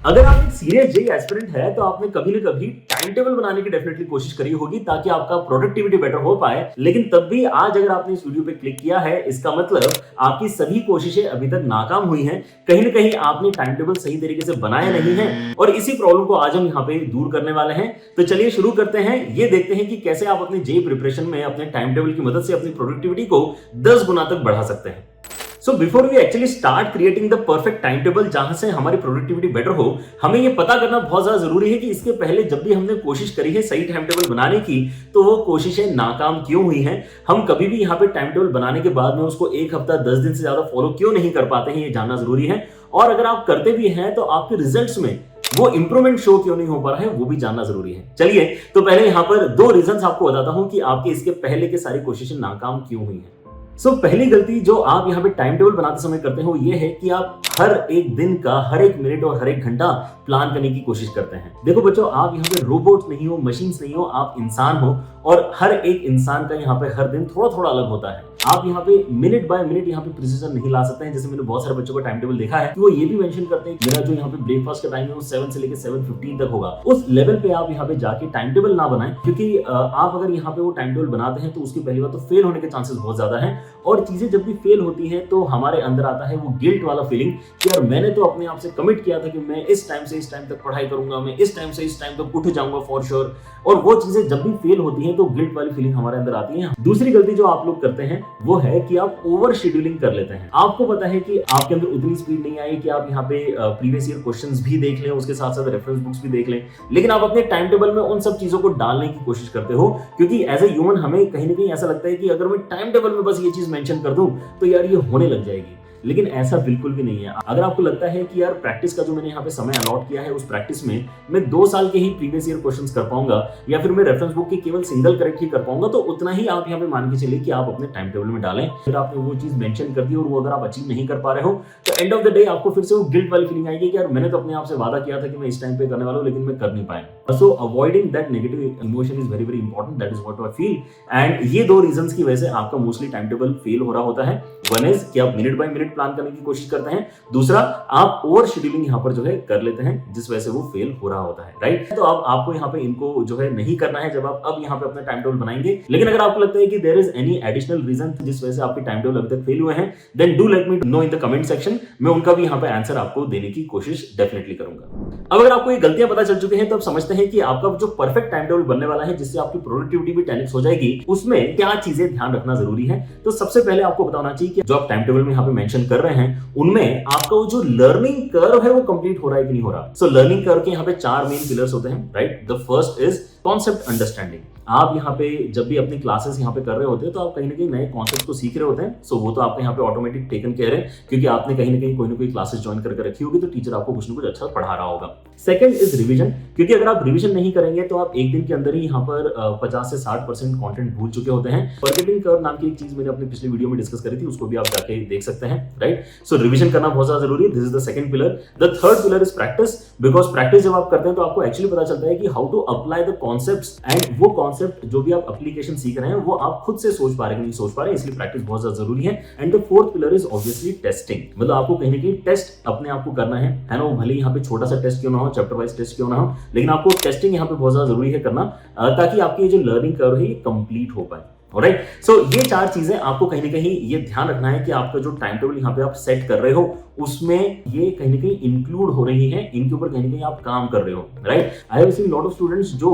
अगर आप एक सीरियस जेई एस्पिरेंट है तो आपने कभी न कभी टाइम टेबल बनाने की डेफिनेटली कोशिश करी होगी ताकि आपका प्रोडक्टिविटी बेटर हो पाए। लेकिन तब भी आज अगर आपने इस वीडियो पे क्लिक किया है, इसका मतलब आपकी सभी कोशिशें अभी तक नाकाम हुई हैं। कहीं न कहीं आपने टाइम टेबल सही तरीके से बनाया नहीं है और इसी प्रॉब्लम को आज हम यहाँ पे दूर करने वाले हैं। तो चलिए शुरू करते हैं। ये देखते हैं कि कैसे आप अपने जेई प्रिपरेशन में अपने टाइम टेबल की मदद से अपनी प्रोडक्टिविटी को 10 गुना तक बढ़ा सकते हैं। So before we actually start creating the perfect timetable जहां से हमारी प्रोडक्टिविटी बेटर हो, हमें ये पता करना बहुत ज्यादा जरूरी है कि इसके पहले जब भी हमने कोशिश करी है सही टाइम टेबल बनाने की, तो वो कोशिशें नाकाम क्यों हुई हैं। हम कभी भी यहाँ पे टाइम टेबल बनाने के बाद में उसको 1 हफ्ता 10 दिन से ज्यादा फॉलो क्यों नहीं कर पाते हैं, ये जानना जरूरी है। और अगर आप करते भी हैं तो आपके रिजल्ट्स में वो इंप्रूवमेंट शो क्यों नहीं हो पा रहा है, वो भी जानना जरूरी है। चलिए तो पहले यहाँ पर 2 रीजंस आपको बताता हूं कि आपके इसके पहले के सारी कोशिशें नाकाम क्यों हुई हैं। पहली गलती जो आप यहाँ पे टाइम टेबल बनाते समय करते हो ये है कि आप हर एक दिन का हर एक मिनट और हर एक घंटा प्लान करने की कोशिश करते हैं। देखो बच्चों, आप यहाँ पे रोबोट नहीं हो, मशीन्स नहीं हो, आप इंसान हो और हर एक इंसान का यहाँ पे हर दिन थोड़ा थोड़ा अलग होता है। आप यहाँ पे मिनट बाय मिनट यहाँ पे प्रिसीजन नहीं ला सकते हैं। जैसे मैंने बहुत सारे बच्चों का टाइम टेबल देखा है कि वो ये भी मेंशन करते हैं कि मेरा जो यहाँ पे ब्रेकफास्ट का टाइम है वो 7 से लेकर 7:15 तक होगा। उस लेवल पे आप यहाँ पे जाके टाइम टेबल ना बनाएं, क्योंकि आप अगर यहाँ पे वो टाइम टेबल बनाते हैं तो उसकी पहली बात तो फेल होने के चांसेस बहुत ज्यादा है। और चीजें जब भी फेल होती है तो हमारे अंदर आता है वो गिल्ट वाला फीलिंग कि यार मैंने तो अपने आप से कमिट किया था कि मैं इस टाइम से इस टाइम तक पढ़ाई करूंगा, मैं इस टाइम से इस टाइम तक उठ जाऊंगा फॉर श्योर। और वो चीजें जब भी फेल होती हैं तो गिल्ट वाली फीलिंग हमारे अंदर आती है। दूसरी गलती जो आप लोग करते हैं वो है कि आप ओवर शेड्यूलिंग कर लेते हैं। आपको पता है कि आपके अंदर उतनी स्पीड नहीं आई कि आप यहाँ पे प्रीवियस ईयर क्वेश्चंस भी देख लें, उसके साथ साथ रेफरेंस बुक्स भी देख लें, लेकिन आप अपने टाइम टेबल में उन सब चीजों को डालने की कोशिश करते हो। क्योंकि एज ए ह्यूमन हमें कहीं ना कहीं ऐसा लगता है कि अगर मैं टाइम टेबल में बस ये चीज मेंशन कर दूं तो यार ये होने लग जाएगी। लेकिन ऐसा बिल्कुल भी नहीं है। अगर आपको लगता है कि यार प्रैक्टिस का जो मैंने यहाँ पे समय अलॉट किया है उस प्रैक्टिस में मैं 2 साल के ही प्रीवियस ईयर क्वेश्चंस कर पाऊंगा या फिर मैं रेफरेंस बुक के केवल सिंगल करेक्ट ही कर पाऊंगा, तो उतना ही आप यहाँ पे मान के चलिए कि आप अपने टाइम टेबल में डालें। फिर आपने वो चीज मेंशन कर दी और वो अगर आप अचीव नहीं कर पा रहे हो तो एंड ऑफ द डे आपको फिर से वो गिल्ट वाली फीलिंग आएगी कि यार मैंने तो अपने आप से वादा किया था कि मैं इस टाइम पे करने वाला हूँ, लेकिन मैं कर नहीं पाया। So avoiding that negative emotion is very very important. That is what I feel. And ये 2 रीजंस की वजह से आपका मोस्टली टाइम टेबल फेल हो रहा होता है। वन इज कि आप मिनट बाय मिनट प्लान करने की कोशिश करते हैं, दूसरा आप ओवर शेड्यूलिंग यहाँ पर जो है कर लेते हैं जिस वजह से वो फेल हो रहा होता है, राइट। तो अब आपको यहाँ पे इनको जो है नहीं करना है जब आप अब यहाँ पे अपना टाइम टेबल बनाएंगे। लेकिन अगर आपको लगता है कि there is any additional reason जिस वजह से आपके टाइम टेबल अभी तक फेल हुए हैं, then do let me know in the comment section. मैं उनका भी यहाँ पे आंसर आपको देने की कोशिश डेफिनेटली करूंगा। अब अगर आपको ये गलतियां पता चल चुकी हैं तो आप समझते हैं कि आपका जो परफेक्ट टाइम टेबल बनने वाला है जिससे आपकी प्रोडक्टिविटी भी 10x हो जाएगी, उसमें क्या चीजें ध्यान रखना जरूरी है। तो सबसे पहले आपको बताना चाहिए कि जो आप टाइम टेबल में यहाँ पे मेंशन कर रहे हैं उनमें आपका वो जो लर्निंग कर्व है वो कंप्लीट हो रहा है कि नहीं हो रहा। सो लर्निंग कर्व के यहाँ पे 4 मेन पिलर्स होते हैं, right. The first is concept understanding. आप यहाँ पे जब भी अपनी क्लासेस यहाँ पे कर रहे होते हैं तो आप कहीं ना कहीं नए कॉन्सेप्ट को सीख रहे होते हैं। सो वो तो आपके यहाँ पे ऑटोमेटिक टेकन केयर है, क्योंकि आपने कहीं ना कोई क्लासेस ज्वाइन करके रखी होगी तो टीचर आपको कुछ ना कुछ अच्छा पढ़ा रहा होगा। सेकंड इज रिवीजन, क्योंकि अगर आप रिवीजन नहीं करेंगे तो आप एक दिन के अंदर ही यहाँ पर 50 से 60% कंटेंट भूल चुके होते हैं। फॉरगेटिंग कर्व नाम की एक चीज मैंने अपनी पिछली वीडियो में डिस्कस करी थी, उसको भी आप जाके देख सकते हैं, राइट। सो रिवीजन करना बहुत ज्यादा जरूरी है। This is the second pillar. The third pillar is practice, because practice जब आप करते हैं तो आपको एक्चुअली पता चलता है कि how to apply the concepts, and वो कॉन्सेप्ट जो भी आप एप्लीकेशन सीख रहे हैं वो आप खुद से सोच पा रहे हैं नहीं सोच पा रहे हैं, इसलिए प्रैक्टिस बहुत ज्यादा जरूरी है। And the fourth pillar is obviously testing, मतलब आपको कहीं ना कहीं टेस्ट अपने आप को करना है ना। वो भले यहाँ पे छोटा सा टेस्ट क्यों ना हो, चैप्टर वाइज टेस्ट क्यों ना हो, लेकिन आपको टेस्टिंग यहाँ पे बहुत ज्यादा जरूरी है करना, ताकि आपकी जो लर्निंग कर्व है ये कंप्लीट हो पाए। ऑलराइट, सो ये 4 चीजें आपको कहीं ना कहीं ये ध्यान रखना है कि आपका जो टाइम टेबल यहाँ पे आप सेट कर रहे हो उसमें ये कहीं ना कहीं इंक्लूड हो रही है, इनके ऊपर कहीं ना कहीं आप काम कर रहे हो, right. I have seen lot of students जो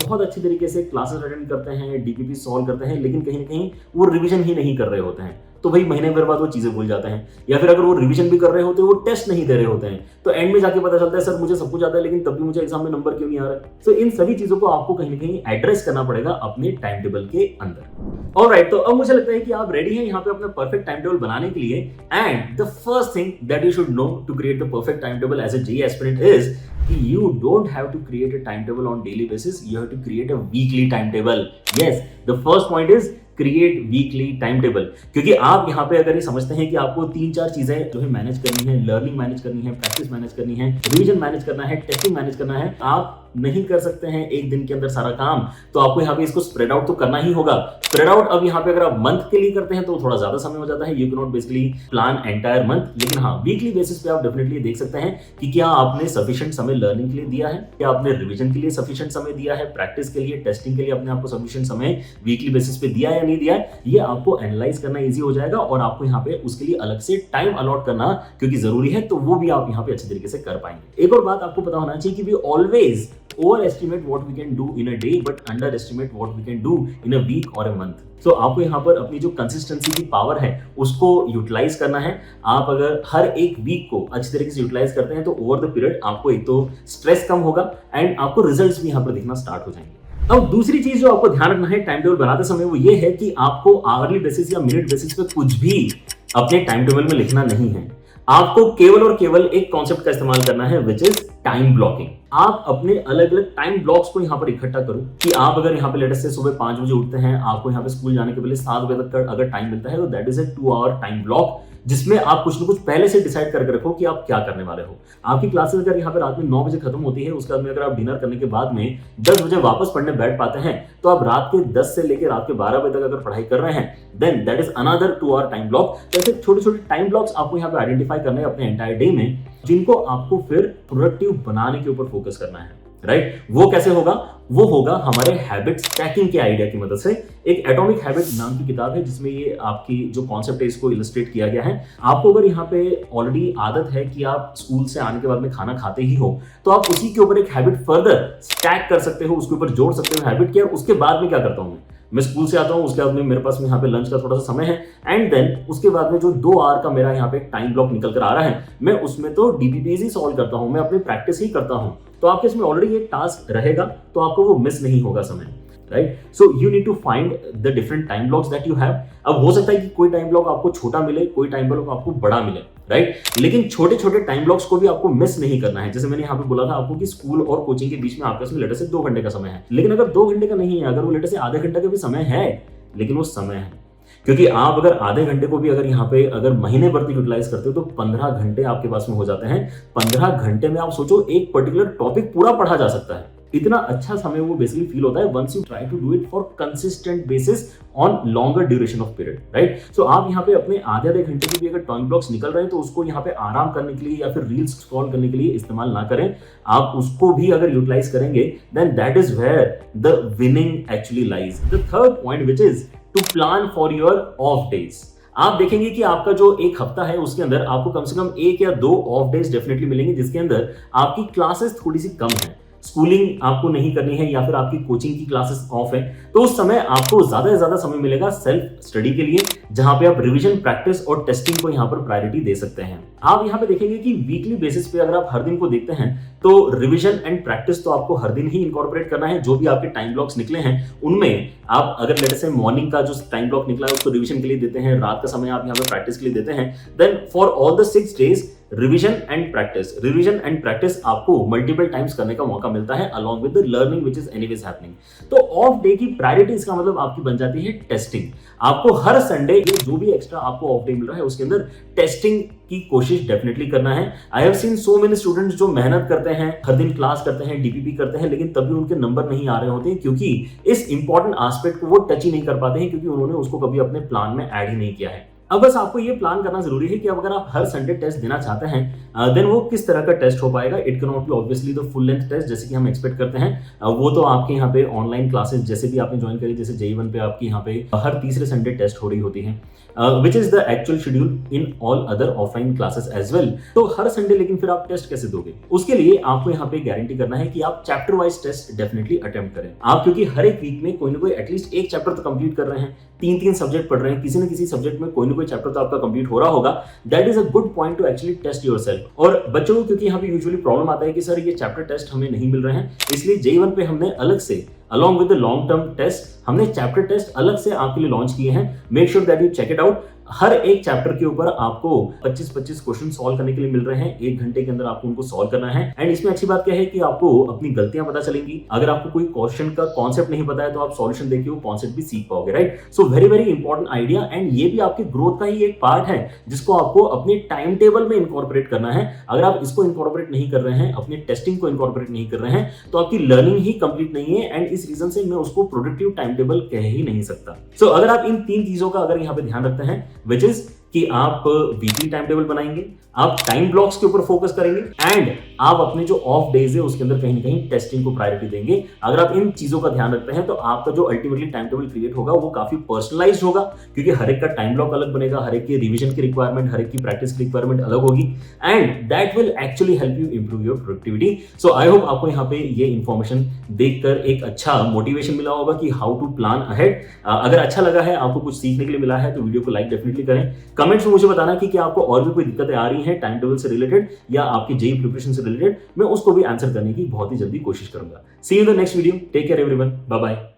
बहुत अच्छी तरीके से क्लासेस अटेंड करते हैं, डीपीपी सॉल्व करते हैं, लेकिन कहीं ना कहीं वो रिवीजन ही नहीं कर रहे होते हैं। तो भाई महीने भर बाद वो चीजें भूल जाते हैं, या फिर अगर वो रिवीजन भी कर रहे होते हैं वो टेस्ट नहीं दे रहे होते हैं, तो एंड में जाके पता चलता है सर मुझे सब कुछ आता है लेकिन तब भी मुझे एग्जाम में नंबर क्यों नहीं आ रहा है। सो इन सभी चीजों को आपको कहीं ना कहीं एड्रेस करना पड़ेगा अपने टाइम टेबल के अंदर। ऑलराइट, तो अब मुझे लगता है कि आप रेडी हैं यहाँ पे अपना परफेक्ट टाइम टेबल बनाने के लिए। And the first thing that you should know to create the perfect time table as a JEE aspirant is you don't have to create a timetable on daily basis, you have to create a weekly timetable. Yes, the first point is create weekly time table, क्योंकि आप यहाँ पे अगर ये समझते हैं कि आपको 3-4 चीजें जो है मैनेज करनी है, लर्निंग मैनेज करनी है, प्रैक्टिस मैनेज करनी है, रिवीजन मैनेज करना है, टेस्टिंग मैनेज करना है, आप नहीं कर सकते हैं एक दिन के अंदर सारा काम, तो आपको यहाँ पे इसको स्प्रेड आउट तो करना ही होगा। स्प्रेड आउट अब यहाँ पे अगर आप मंथ के लिए करते हैं तो थोड़ा ज्यादा समय हो जाता है, you can not basically plan entire month. लेकिन हाँ, वीकली बेसिस पे आप डेफिनेटली देख सकते हैं कि क्या आपने सफिशिएंट समय लर्निंग के लिए दिया है, क्या आपने रिवीजन के लिए सफिशिएंट समय दिया है, प्रैक्टिस के लिए, टेस्टिंग के लिए अपने आपको सफिशिएंट समय वीकली बेसिस पे दिया है या नहीं दिया है। ये आपको एनालाइज करना इजी हो जाएगा और आपको यहाँ पे उसके लिए अलग से टाइम अलॉट करना क्योंकि जरूरी है, तो वो भी आप यहाँ पे अच्छे तरीके से कर पाएंगे। एक और बात आपको पता होना चाहिए कि we always overestimate what we can do in a day but underestimate what we can do in a week or a month। तो आपको यहाँ पर अपनी जो कंसिस्टेंसी की पावर है उसको यूटिलाइज करना है। आप अगर हर एक वीक को अच्छी तरीके से यूटिलाइज करते हैं तो ओवर द पीरियड आपको एक तो स्ट्रेस कम होगा एंड आपको रिजल्ट्स भी यहाँ पर दिखना स्टार्ट हो जाएंगे। अब दूसरी चीज जो आपको ध्यान रखना है टाइम टेबल बनाते समय वो ये है कि आपको आवरली बेसिस या मिनट बेसिस पे कुछ भी अपने टाइम टेबल में लिखना नहीं है। आपको केवल और केवल एक कॉन्सेप्ट का इस्तेमाल करना है विच इज टाइम ब्लॉकिंग। आप अपने अलग अलग टाइम ब्लॉक्स को यहाँ पर इकट्ठा करो कि आप अगर यहाँ पे लेटेस्ट से सुबह 5 बजे उठते हैं, आपको यहाँ पे स्कूल जाने के पहले 7 बजे तक का अगर टाइम मिलता है तो that is a 2 hour time block जिसमें आप कुछ न कुछ पहले से डिसाइड करके रखो कि आप क्या करने वाले हो। आपकी क्लासेस अगर यहाँ पे रात में 9 बजे खत्म होती है, उसके बाद में अगर आप डिनर करने के बाद में 10 बजे वापस पढ़ने बैठ पाते हैं तो आप रात के 10 से लेकर रात के 12 बजे तक अगर पढ़ाई कर रहे हैं then that is another 2 hour time block. ऐसे छोटे छोटे टाइम ब्लॉक्स आपको यहाँ पे आइडेंटिफाई करने हैं अपने एंटायर डे में, जिनको आपको फिर प्रोडक्टिव बनाने के ऊपर फोकस करना है, राइट। वो कैसे होगा? वो होगा हमारे हैबिट स्टैकिंग के आइडिया की मदद से। एक एटॉमिक हैबिट नाम की किताब है जिसमें ये आपकी जो कॉन्सेप्ट है इसको इलस्ट्रेट किया गया है। आपको अगर यहाँ पे ऑलरेडी आदत है कि आप स्कूल से आने के बाद में खाना खाते ही हो तो आप उसी के ऊपर एक हैबिट फर्दर स्टैक कर सकते हो, उसके ऊपर जोड़ सकते हो हैबिट के। और उसके बाद में क्या करता हूँ मैं स्कूल से आता हूँ, उसके बाद में मेरे पास में यहाँ पे लंच का थोड़ा सा समय है एंड देन उसके बाद में जो 2 आवर का मेरा यहाँ पे टाइम ब्लॉक निकल कर आ रहा है मैं उसमें तो डीपीपीज ही सॉल्व करता हूँ, मैं अपनी प्रैक्टिस ही करता हूँ। तो आपके इसमें ऑलरेडी एक टास्क रहेगा तो आपको वो मिस नहीं होगा समय, right. So you need to find the different time blocks that you have. अब हो सकता है कि कोई टाइम ब्लॉक आपको छोटा मिले, कोई टाइम ब्लॉक आपको बड़ा मिले, राइट। लेकिन छोटे छोटे टाइम ब्लॉक्स को भी आपको मिस नहीं करना है। जैसे मैंने यहाँ पे बोला था आपको कि स्कूल और कोचिंग के बीच में आपके इसमें लेटर से 2 घंटे का समय है, लेकिन अगर 2 घंटे का नहीं है, अगर वो लेटर से आधे घंटे का भी समय है, लेकिन वो समय है क्योंकि आप अगर आधे घंटे को भी अगर यहाँ पे अगर महीने भर यूटिलाइज करते हो तो 15 घंटे आपके पास में हो जाते हैं। 15 घंटे में आप सोचो एक पर्टिकुलर टॉपिक पूरा पढ़ा जा सकता है। इतना अच्छा समय वो बेसिकली फील होता है once you try to do it for consistent basis on longer duration of period, right. So आप यहाँ पे अपने आधे घंटे के भी अगर टाइम ब्लॉक्स निकल रहे हैं तो उसको यहाँ पे आराम करने के लिए या फिर रील्स स्क्रॉल करने के लिए इस्तेमाल ना करें। आप उसको भी अगर यूटिलाइज करेंगे then that is where the winning actually lies. The third point which is to plan for your off days. आप देखेंगे कि आपका जो एक हफ्ता है उसके अंदर आपको कम से कम 1 या 2 ऑफ डेज डेफिनेटली मिलेंगे जिसके अंदर आपकी क्लासेस थोड़ी सी कम है, स्कूलिंग आपको नहीं करनी है या फिर आपकी कोचिंग की क्लासेस ऑफ है, तो उस समय आपको ज्यादा से ज्यादा समय मिलेगा सेल्फ स्टडी के लिए, जहां पे आप रिवीजन, प्रैक्टिस और टेस्टिंग को यहां पर प्रायोरिटी दे सकते हैं। आप यहां पे देखेंगे कि वीकली बेसिस पे अगर आप हर दिन को देखते हैं तो रिवीजन एंड प्रैक्टिस तो आपको हर दिन ही इनकॉर्पोरेट करना है। जो भी आपके टाइम ब्लॉक्स निकले हैं उनमें आप अगर लेट से मॉर्निंग का जो टाइम ब्लॉक निकला है उसको रिवीजन के लिए देते हैं, रात का समय आप यहाँ पे प्रैक्टिस के लिए देते हैं, then for all the 6 days revision and practice आपको मल्टीपल टाइम्स करने का मौका मिलता है along with the learning which is anyways happening. तो ऑफ डे की प्रायोरिटी इसका मतलब आपकी बन जाती है टेस्टिंग। आपको हर संडे ये जो भी एक्स्ट्रा आपको ऑफ डे मिल रहा है उसके अंदर टेस्टिंग की कोशिश डेफिनेटली करना है। I have seen so many students जो मेहनत करते हैं, हर दिन क्लास करते हैं, डीपीपी करते हैं, लेकिन तभी उनके नंबर नहीं आ रहे होते हैं क्योंकि इस इंपॉर्टेंट एस्पेक्ट को वो टच ही नहीं कर पाते हैं क्योंकि उन्होंने उसको कभी अपने प्लान में ऐड ही नहीं किया है। अब बस आपको ये प्लान करना जरूरी है कि अब अगर आप हर संडे टेस्ट देना चाहते हैं देन वो किस तरह का टेस्ट हो पाएगा। It can not be obviously the full length test जैसे कि हम एक्सपेक्ट करते हैं। वो तो आपके यहाँ पे ऑनलाइन क्लासेस जैसे भी आपने ज्वाइन करी, जैसे JEE1 पे आपकी यहाँ पे हर तीसरे संडे टेस्ट हो रही होती है which is the actual schedule in all other offline classes as well. तो हर संडे लेकिन फिर आप टेस्ट कैसे दोगे? उसके लिए आपको यहाँ पे गारंटी करना है कि आप chapter wise test definitely attempt करें। आप क्योंकि हर एक वीक में कोई ना कोई एटलीस्ट एक चैप्टर तो कंप्लीट कर रहे हैं, 3 सब्जेक्ट पढ़ रहे हैं, किसी न किसी सब्जेक्ट में कोई ना कोई चैप्टर तो आपका कंप्लीट हो रहा होगा। That is a good point to actually test yourself. और बच्चों को क्योंकि यहाँ पे यूजुअली प्रॉब्लम आता है कि सर ये चैप्टर टेस्ट हमें नहीं मिल रहे हैं, इसलिए JEE1 पे हमने अलग से along with the long term test हमने चैप्टर टेस्ट अलग से आपके लिए लॉन्च किए हैं। Make sure that you check it out. हर एक चैप्टर के ऊपर आपको 25-25 क्वेश्चन सॉल्व करने के लिए मिल रहे हैं। 1 घंटे के अंदर आपको उनको सॉल्व करना है। एंड इसमें अच्छी बात क्या है कि आपको अपनी गलतियां पता चलेंगी। अगर आपको कोई क्वेश्चन का कॉन्सेप्ट नहीं पता है तो आप सॉल्यूशन देके वो कॉन्सेप्ट भी सीख पाओगे, right? So very very important idea, and ये भी आपकी ग्रोथ का ही एक पार्ट है जिसको आपको अपने टाइम टेबल में इनकॉर्पोरेट करना है। अगर आप इसको इनकॉर्पोरेट नहीं कर रहे हैं, अपने टेस्टिंग को इनकॉर्पोरेट नहीं कर रहे हैं, तो आपकी लर्निंग ही कंप्लीट नहीं है। एंड इस रीजन से मैं उसको प्रोडक्टिव टाइम टेबल कह ही नहीं सकता। सो अगर आप इन 3 चीजों का अगर यहाँ पे ध्यान रखते हैं, विच इज कि आप वीकली टाइम टेबल बनाएंगे, आप टाइम ब्लॉक्स के ऊपर फोकस करेंगे, एंड आप अपने जो ऑफ डेज है उसके अंदर कहीं ना कहीं टेस्टिंग को प्रायोरिटी देंगे। अगर आप इन चीजों का ध्यान रखते हैं तो आपका जो अल्टीमेटली टाइम टेबल क्रिएट होगा वो काफी पर्सनलाइज्ड होगा, क्योंकि हर एक का टाइम ब्लॉक अलग बनेगा, हर एक की रिवीजन की रिक्वायरमेंट, हर एक की प्रैक्टिस की रिक्वायरमेंट अलग होगी, and that will actually help you improve your productivity. So I hope आपको यहाँ पे ये इंफॉर्मेशन देखकर एक अच्छा मोटिवेशन मिला होगा कि हाउ टू प्लान अहेड। अगर अच्छा लगा है, आपको कुछ सीखने के लिए मिला है, तो वीडियो को लाइक डेफिनेटली करें। कमेंट्स में मुझे बताना कि क्या आपको और भी कोई दिक्कतें आ रही हैं टाइम टेबल से रिलेटेड या आपकी जेईई प्रिपरेशन से रिलेटेड, मैं उसको भी आंसर करने की बहुत ही जल्दी कोशिश करूंगा। See you in the next video, take care everyone, bye bye.